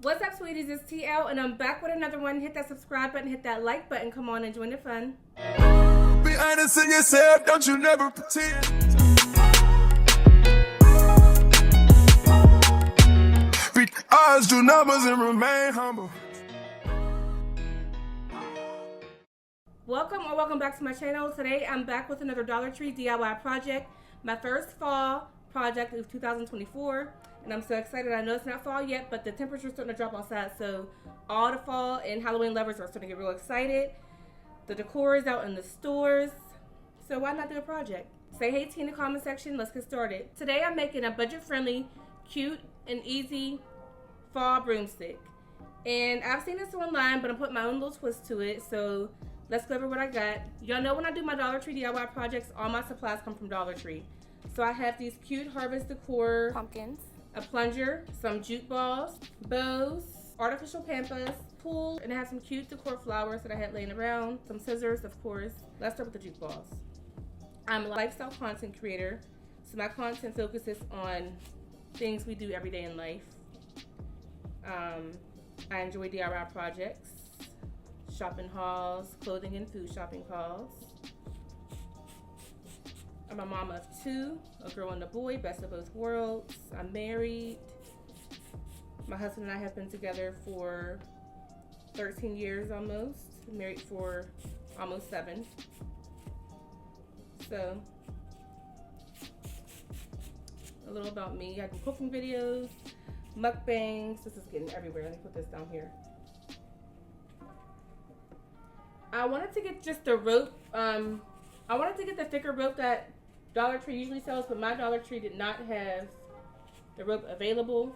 What's up, sweeties? It's TeeElle, and I'm back with another one. Hit that subscribe button, hit that like button. Come on and join the fun. Be honest in yourself, don't you never pretend. Beat the odds, do numbers, and remain humble. Welcome back to my channel. Today I'm back with another Dollar Tree DIY project. My first fall project of 2024, and I'm so excited. I know it's not fall yet, but the temperature's starting to drop outside, so all the fall and Halloween lovers are starting to get real excited. The decor is out in the stores, so why not do a project? Say hey T in the comment section. Let's get started. Today I'm making a budget-friendly, cute, and easy fall broomstick. And I've seen this online, but I'm putting my own little twist to it, so let's go over what I got. Y'all know when I do my Dollar Tree DIY projects, all my supplies come from Dollar Tree. So I have these cute Harvest Decor pumpkins, a plunger, some jute balls, bows, artificial pampas, pool, and I have some cute decor flowers that I had laying around, some scissors, of course. Let's start with the jute balls. I'm a lifestyle content creator, so my content focuses on things we do every day in life. I enjoy DIY projects, shopping hauls, clothing and food shopping hauls. I'm a mom of two, a girl and a boy, best of both worlds. I'm married. My husband and I have been together for 13 years almost. Married for almost 7. So, a little about me. I do cooking videos, mukbangs. This is getting everywhere. Let me put this down here. I wanted to get just the rope. I wanted to get the thicker rope that Dollar Tree usually sells, but my Dollar Tree did not have the rope available.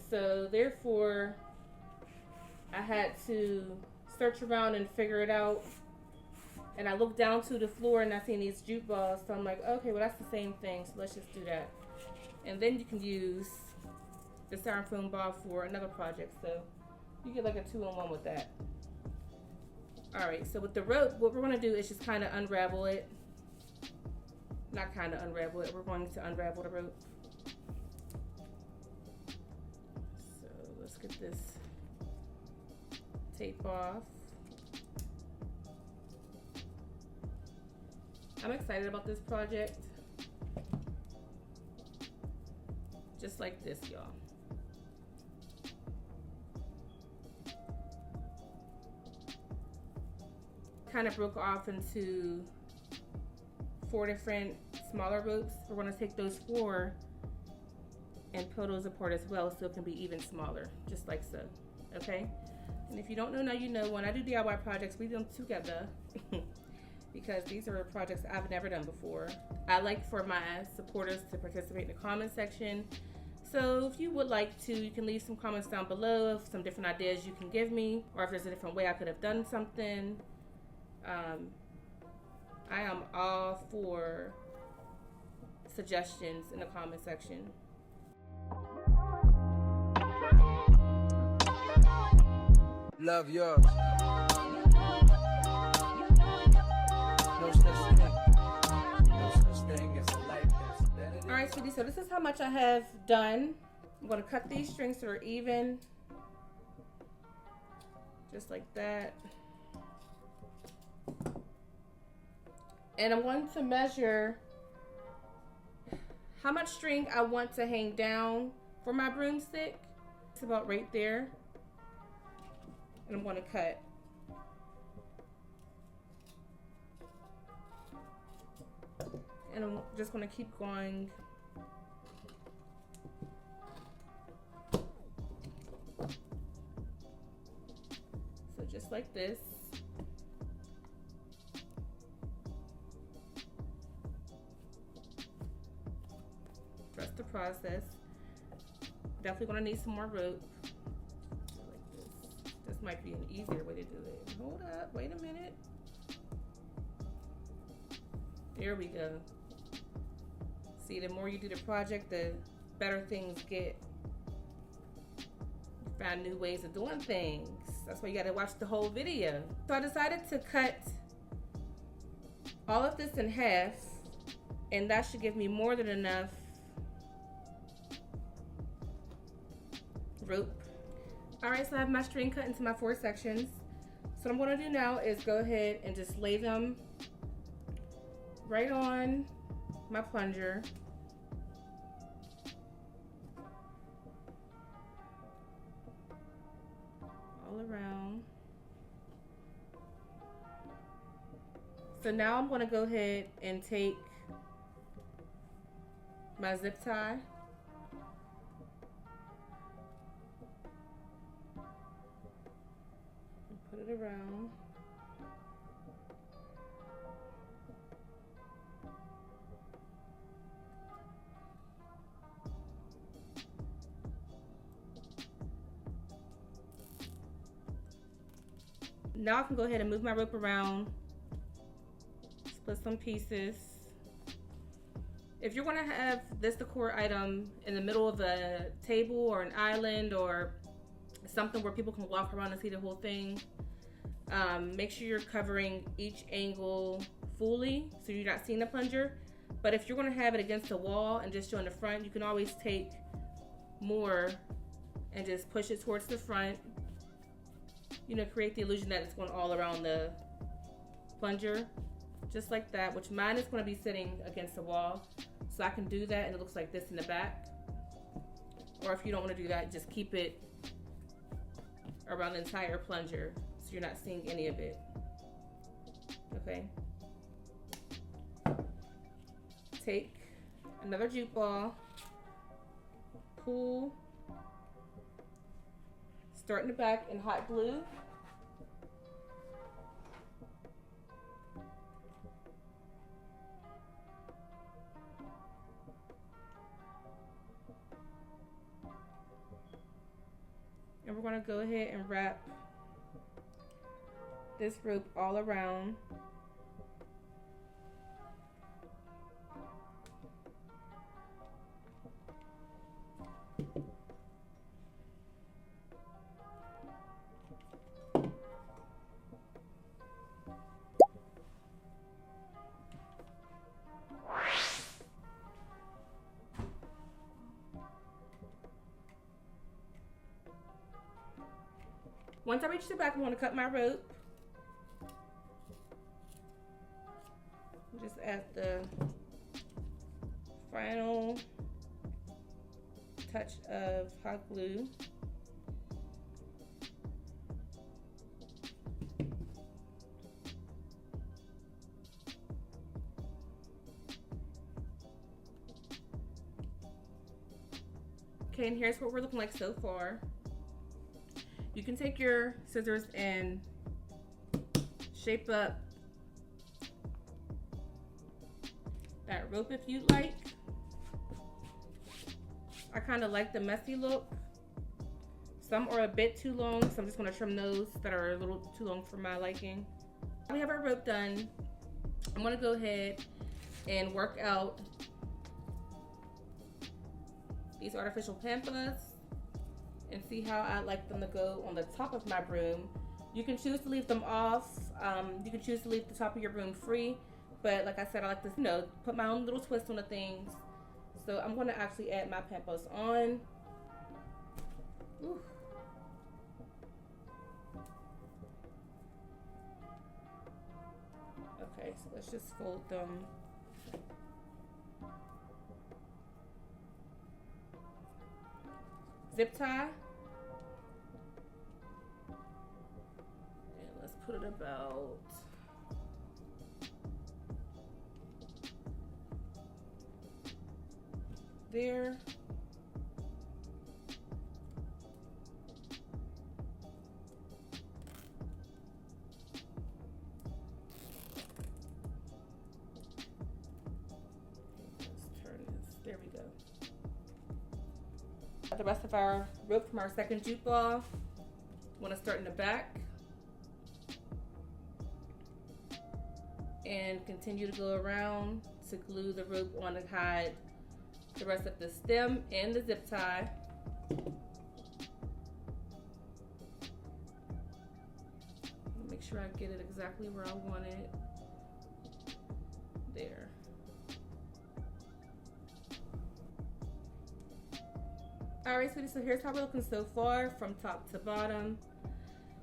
So therefore, I had to search around and figure it out. And I looked down to the floor and I seen these jute balls. So I'm like, okay, well that's the same thing. So let's just do that. And then you can use the styrofoam ball for another project. So you get like a 2-in-1 with that. Alright, so with the rope, what we're going to do is just kind of unravel it. Not kind of unravel it, we're going to unravel the rope. So let's get this tape off. I'm excited about this project. Just like this, y'all. Kind of broke off into 4 different smaller ropes. We're going to take those 4 and pull those apart as well so it can be even smaller, just like so. Okay? And if you don't know, now you know. When I do DIY projects, we do them together because these are projects I've never done before. I like for my supporters to participate in the comment section. So if you would like to, you can leave some comments down below of some different ideas you can give me, or if there's a different way I could have done something. I am all for suggestions in the comment section. Love yours. No such thing. No such thing as a life that's better than. Alright, sweetie, so this is how much I have done. I'm going to cut these strings so they're even. Just like that. And I'm going to measure how much string I want to hang down for my broomstick. It's about right there. And I'm going to cut. And I'm just going to keep going. So just like this. Trust the process. Definitely gonna need some more rope. Like this. This might be an easier way to do it. Hold up, wait a minute. There we go. See, the more you do the project, the better things get. You find new ways of doing things. That's why you gotta watch the whole video. So I decided to cut all of this in half, and that should give me more than enough rope Alright, so I have my string cut into my 4 sections. So what I'm going to do now is go ahead and just lay them right on my plunger. All around. So now I'm going to go ahead and take my zip tie. Put it around. Now I can go ahead and move my rope around, split some pieces. If you're going to have this decor item in the middle of a table or an island or something where people can walk around and see the whole thing, make sure you're covering each angle fully so you're not seeing the plunger. But if you're going to have it against the wall and just show in the front, you can always take more and just push it towards the front. You know, create the illusion that it's going all around the plunger, just like that, which mine is going to be sitting against the wall. So I can do that and it looks like this in the back. Or if you don't want to do that, just keep it around the entire plunger so you're not seeing any of it. Okay. Take another jute ball, pull, start in the back in hot glue. And we're going to go ahead and wrap this rope all around. Once I reach the back, I'm going to cut my rope. Just add the final touch of hot glue. Okay, and here's what we're looking like so far. You can take your scissors and shape up that rope if you'd like. I kind of like the messy look. Some are a bit too long, so I'm just going to trim those that are a little too long for my liking. We have our rope done. I'm going to go ahead and work out these artificial pampas and see how I like them to go on the top of my broom. You can choose to leave them off. You can choose to leave the top of your broom free. But like I said, I like to, you know, put my own little twist on the things. So I'm going to actually add my pampas on. Ooh. Okay, so let's just fold them. Zip tie. And let's put it about there. Let's turn this. There we go. The rest of our rope from our second jute ball. Want to start in the back and continue to go around to glue the rope on to hide the rest of the stem and the zip tie. Make sure I get it exactly where I want it. There. Alright, Alright, sweetie, so here's how we're looking so far from top to bottom.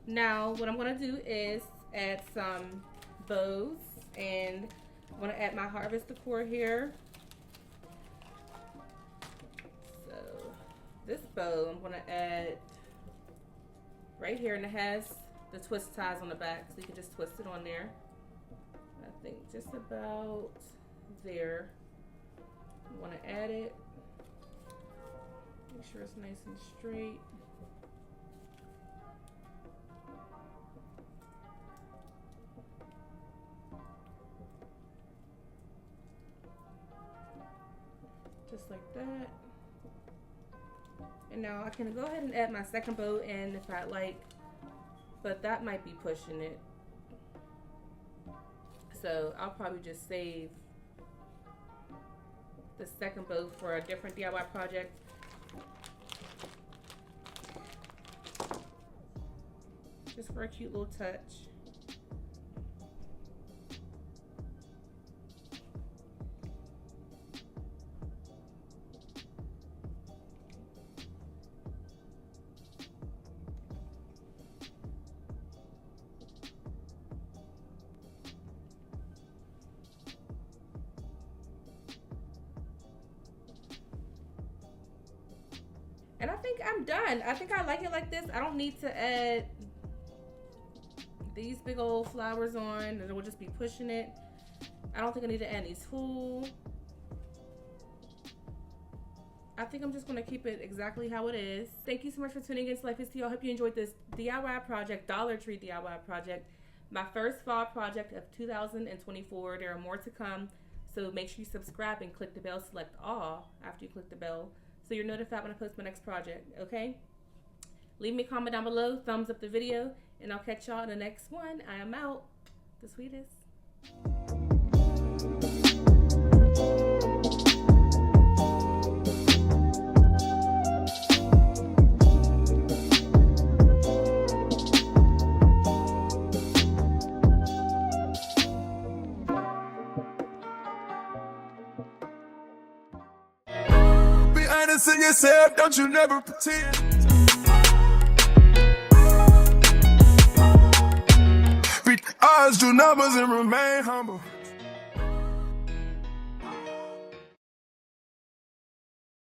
Now, what I'm going to do is add some bows, and I'm going to add my Harvest Decor here. So, this bow I'm going to add right here, and it has the twist ties on the back, so you can just twist it on there. I think just about there. I want to add it. Make sure it's nice and straight. Just like that. And now I can go ahead and add my second bow in if I like, but that might be pushing it. So I'll probably just save the second bow for a different DIY project. Just for a cute little touch. And I think I'm done. I think I like it like this. I don't need to add these big old flowers on, and it will just be pushing it. I don't think I need to add any tulle. I think I'm just gonna keep it exactly how it is. Thank you so much for tuning in to Lifeasteeelle. I hope you enjoyed this DIY project, Dollar Tree DIY project. My first fall project of 2024. There are more to come. So make sure you subscribe and click the bell, select all after you click the bell, so you're notified when I post my next project, okay? Leave me a comment down below, thumbs up the video, and I'll catch y'all in the next one. I am out. The sweetest. Be honest in yourself, don't you never pretend. Beat the odds, do numbers, and remain humble.